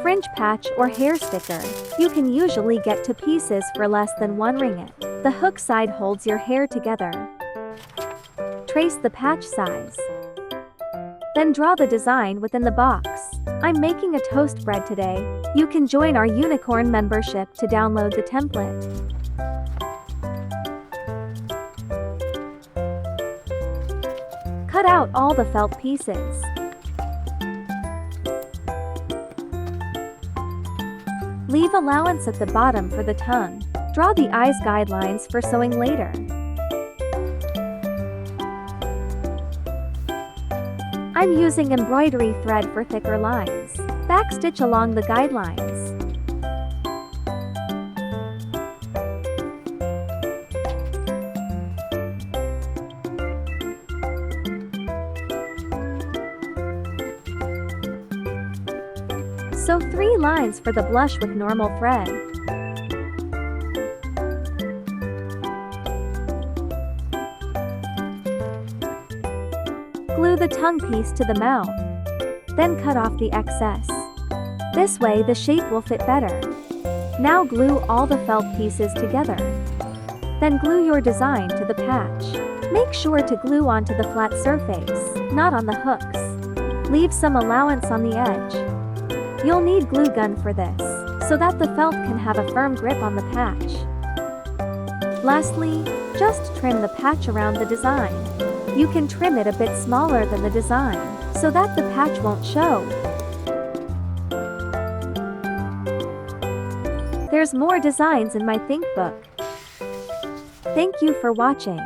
Fringe patch or hair sticker. You can usually get 2 pieces for less than 1 ringgit. The hook side holds your hair together. Trace the patch size. Then draw the design within the box. I'm making a toast bread today. You can join our unicorn membership to download the template. Cut out all the felt pieces. Leave allowance at the bottom for the tongue. Draw the eyes guidelines for sewing later. I'm using embroidery thread for thicker lines. Backstitch along the guidelines. Sew 3 lines for the blush with normal thread. Glue the tongue piece to the mouth. Then cut off the excess. This way the shape will fit better. Now glue all the felt pieces together. Then glue your design to the patch. Make sure to glue onto the flat surface, not on the hooks. Leave some allowance on the edge. You'll need glue gun for this, so that the felt can have a firm grip on the patch. Lastly, just trim the patch around the design. You can trim it a bit smaller than the design, so that the patch won't show. There's more designs in my Think book. Thank you for watching.